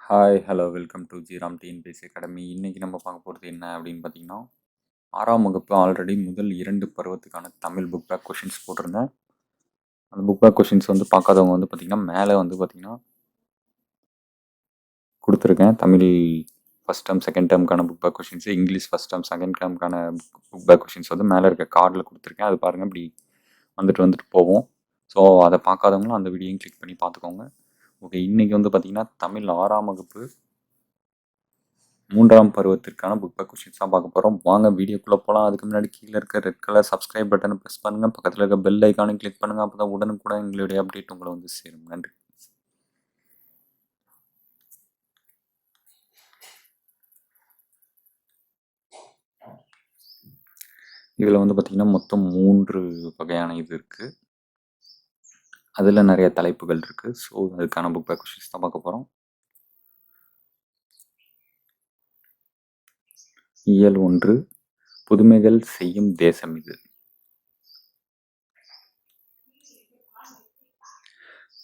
Hi hello welcome to Jiram TNPSC academy. இன்றைக்கி நம்ம பார்க்க போகிறது என்ன அப்படின்னு பார்த்தீங்கன்னா, 6ஆம் வகுப்பு ஆல்ரெடி முதல் 2 பருவத்துக்கான தமிழ் புக் பேக் கொஷின்ஸ் போட்டிருந்தேன். அந்த புக் பேக் கொஷின்ஸ் வந்து பார்க்காதவங்க வந்து பார்த்திங்கன்னா மேலே வந்து பார்த்திங்கன்னா கொடுத்துருக்கேன். தமிழ் ஃபஸ்ட் டேர்ம் செகண்ட் டேர்முக்கான book back questions, English first term second டேர்முக்கான புக் பேக் கொஷின்ஸ் வந்து மேலே இருக்க கார்டில் கொடுத்துருக்கேன். அது பாருங்கள், இப்படி வந்துட்டு போவோம். ஸோ அதை பார்க்காதவங்களும் அந்த வீடியோயும் கிளிக் பண்ணி பார்த்துக்கோங்க. ஓகே, இன்றைக்கி வந்து பார்த்திங்கன்னா தமிழ் 6ஆம் வகுப்பு 3ஆம் பருவத்திற்கான புக் பேக் கொஷின்ஸ் தான் பார்க்க போகிறோம். வாங்க வீடியோக்குள்ளே போகலாம். அதுக்கு முன்னாடி கீழே இருக்க ரெட் கலர் சப்ஸ்கிரைப் பட்டனை ப்ரெஸ் பண்ணுங்கள். பக்கத்தில் இருக்க பெல் ஐக்கானையும் கிளிக் பண்ணுங்கள். அப்போ தான் உடனுக்குடன் எங்களுடைய அப்டேட் உங்களை வந்து சேரும். நன்றி. இதில் வந்து பார்த்திங்கன்னா மொத்தம் 3 வகையான இது இருக்குது. அதில் நிறைய தலைப்புகள் இருக்குது. ஸோ அதுக்கான புக் பேக் கொஷின்ஸ் தான் பார்க்க போகிறோம். இயல் 1, புதுமைகள் செய்யும் தேசம் இது.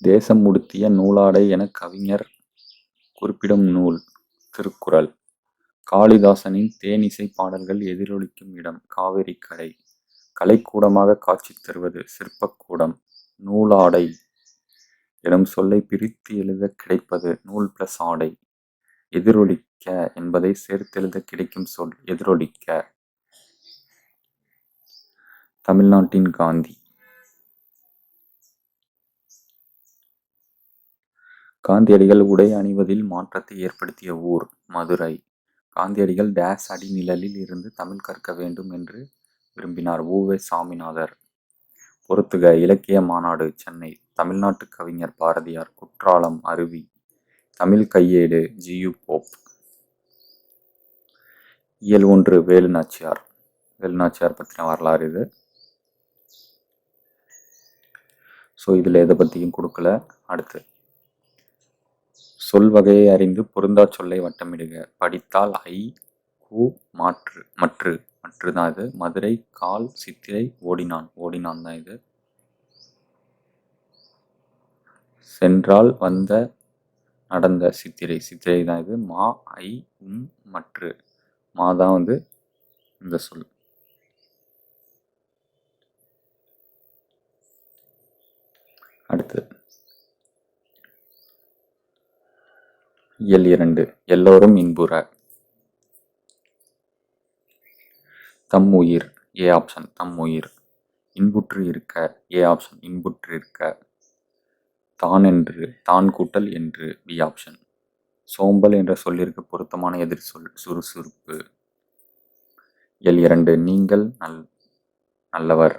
தேசம் உடுத்திய நூலாடை என கவிஞர் குறிப்பிடும் நூல் திருக்குறள். காளிதாசனின் தேனிசை பாடல்கள் எதிரொலிக்கும் இடம் காவிரி கரை. கலைக்கூடமாக காட்சி தருவது சிற்பக்கூடம். நூலாடை எனும் சொல்லை பிரித்து எழுத கிடைப்பது நூல் பிளஸ் ஆடை. எதிரொலிக்க என்பதை சேர்த்தெழுத கிடைக்கும் சொல் எதிரொலிக்க. தமிழ்நாட்டின் காந்தி. காந்தியடிகள் உடை அணிவதில் மாற்றத்தை ஏற்படுத்திய ஊர் மதுரை. காந்தியடிகள் டேஸ் அடிநிழலில் இருந்து தமிழ் கற்க வேண்டும் என்று விரும்பினார் உ.வே. சாமிநாதர். பொறுத்துக இலக்கிய மாநாடு சென்னை. தமிழ்நாட்டு கவிஞர் பாரதியார். குற்றாலம் அருவி. தமிழ் கையேடு ஜி.யு. போப். இயல் 1 வேலுநாச்சியார். வேலுநாச்சியார் பற்றின வரலாறு இது. ஸோ இதில் எதை பற்றியும் கொடுக்கல. அடுத்து சொல் வகையை அறிந்து பொருந்தா சொல்லை வட்டமிடுக. படித்தால் ஐ கு மற்று தான் இது. மதுரை கால் சித்திரை ஓடினான் தான் இது. சென்றால் வந்த நடந்த சித்திரை தான் இது. மா ஐ மற்று தான் வந்து இந்த சொல். அடுத்து இயல் 2 எல்லோரும் இன்புற. தம் உயிர் ஏ ஆப்ஷன் தம் உயிர். இன்புற்று இருக்க ஏ ஆப்ஷன் இன்புற்று இருக்க. தான் என்று தான் கூட்டல் என்று பி ஆப்ஷன். சோம்பல் என்ற சொல்லிற்கு பொருத்தமான எதிர் சொல் சுறுசுறுப்பு. இயல் 2 நீங்கள் நல்லவர்.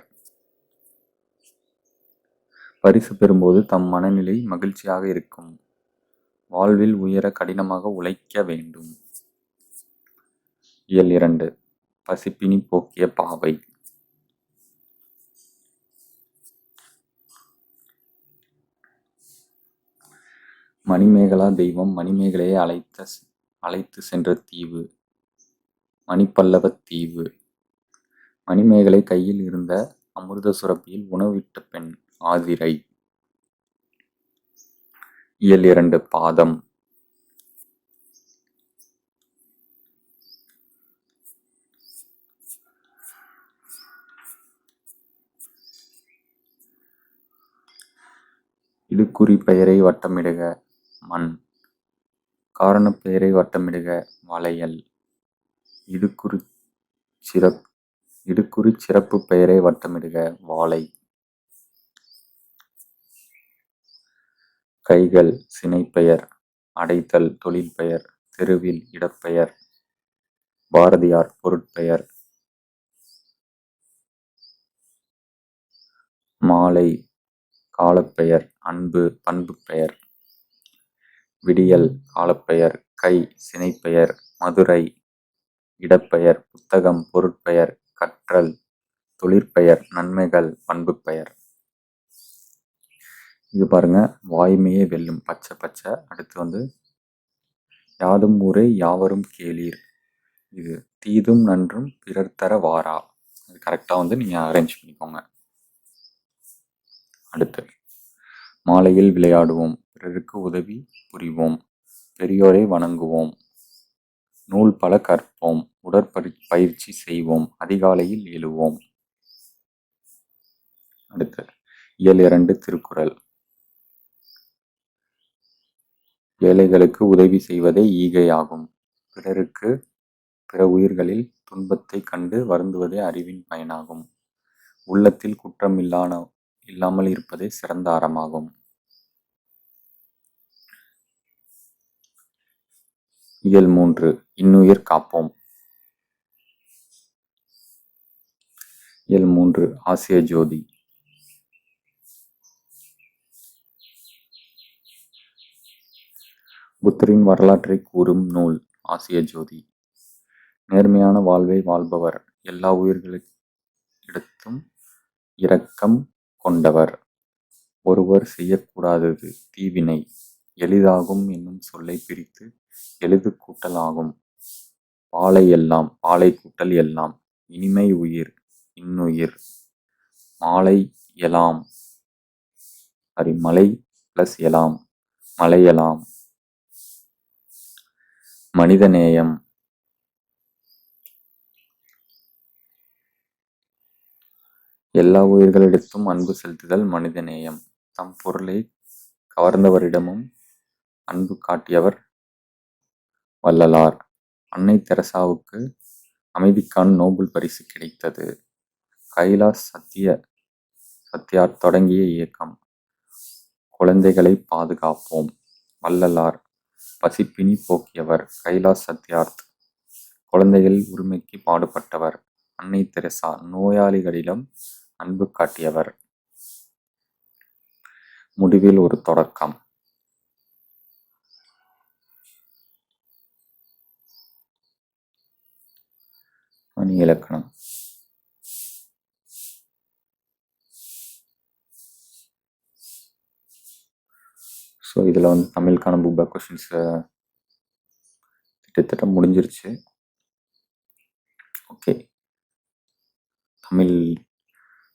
பரிசு பெறும்போது தம் மனநிலை மகிழ்ச்சியாக இருக்கும். வாழ்வில் உயர கடினமாக உழைக்க வேண்டும். இயல் 2 பசிப்பினி போக்கிய பாவை. மணிமேகலா தெய்வம் மணிமேகலையை அழைத்து சென்ற தீவு மணிப்பல்லவத் தீவு. மணிமேகலை கையில் இருந்த அமிர்த சுரப்பியில் உணவிட்ட பெண் ஆதிரை. இயல் 2 பாதம். இடுக்குறி பெயரை வட்டமிடுக மண். காரணப் பெயரை வட்டமிடுக வளையல். இடுக்குறி சிறப்பு பெயரை வட்டமிடுக வாளை. கைகள் சினைப்பெயர். அடைத்தல் தொழில் பெயர். தெருவில் இடப்பெயர். பாரதியார் பொருட்பெயர். மாலை காலப்பெயர். அன்பு பண்பு பெயர். விடியல் காலப்பெயர். கை சினைப்பெயர். மதுரை இடப்பெயர். புத்தகம் பொருட்பெயர். கற்றல் தொழிற்பெயர். நன்மைகள் பண்பு பெயர். இது பாருங்க, வாய்மையே வெல்லும் பச்சை பச்சை. அடுத்து வந்து யாதும் ஊரே யாவரும் கேளீர். இது தீதும் நன்றும் பிறர் தர வாரா. அது கரெக்டாக வந்து நீங்கள் அரேஞ்ச் பண்ணிக்கோங்க. அடுத்து மாலையில் விளையாடுவோம். பிறருக்கு உதவி புரிவோம். பெரியோரை வணங்குவோம். நூல் பல கற்போம். உடற்பயிற்சி செய்வோம். அதிகாலையில் எழுவோம். அடுத்து இயல் 2 திருக்குறள். ஏழைகளுக்கு உதவி செய்வதே ஈகையாகும். பிற உயிர்களில் துன்பத்தைக் கண்டு வருந்துவதே அறிவின் பயனாகும். உள்ளத்தில் குற்றம் இல்லாமல் இருப்பதே சிறந்த அறமாகும். இயல் 3 இன்னுயிர் காப்போம். இயல் 3 ஆசிய ஜோதி. புத்தரின் வரலாற்றை கூறும் நூல் ஆசிய ஜோதி. நேர்மையான வாழ்வை வாழ்பவர். எல்லா உயிர்களிடத்தும் இரக்கம் கொண்டவர். ஒருவர் செய்யக்கூடாதது தீவினை. எளிதாகும் என்னும் சொல்லை பிரித்து எளிது கூட்டல் ஆகும். பாலை கூட்டல் எல்லாம். இனிமை உயிர் இன்னுயிர். மாலை எலாம் மலை பிளஸ் எலாம் மலையலாம். மனிதநேயம். எல்லா உயிர்களிடத்தும் அன்பு செலுத்துதல் மனிதநேயம். தம் பொருளை கவர்ந்தவரிடமும் அன்பு காட்டியவர் வள்ளலார். அன்னை தெரசாவுக்கு அமைதிக்கான நோபல் பரிசு கிடைத்தது. கைலாஷ் சத்யார்த் தொடங்கிய இயக்கம். குழந்தைகளை பாதுகாப்போம். வள்ளலார் பசிப்பினி போக்கியவர். கைலாஷ் சத்யார்த் குழந்தைகள் உரிமைக்கு பாடுபட்டவர். அன்னை தெரசா நோயாளிகளிடம் அன்பு காட்டியவர். முடிவில் ஒரு தொடக்கம். மணி இலக்கணம். ஸோ இதில் தமிழுக்கான புக் பேக் கொஷின்ஸ் கிட்டத்தட்ட முடிஞ்சிருச்சு. ஓகே, தமிழ்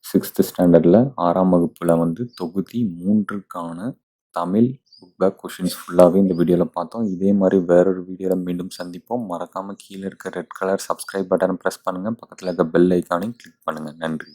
6th ஸ்டாண்டர்டில் 6ஆம் வகுப்பில் தொகுதி 3க்கான தமிழ் புக் பேக் கொஷின்ஸ் ஃபுல்லாகவே இந்த வீடியோவில் பார்த்தோம். இதே மாதிரி வேறொரு வீடியோவில் மீண்டும் சந்திப்போம். மறக்காமல் கீழே இருக்க ரெட் கலர் சப்ஸ்கிரைப் பட்டனை ப்ரெஸ் பண்ணுங்கள். பக்கத்தில் இருக்க பெல் ஐக்கானையும் கிளிக் பண்ணுங்கள். நன்றி.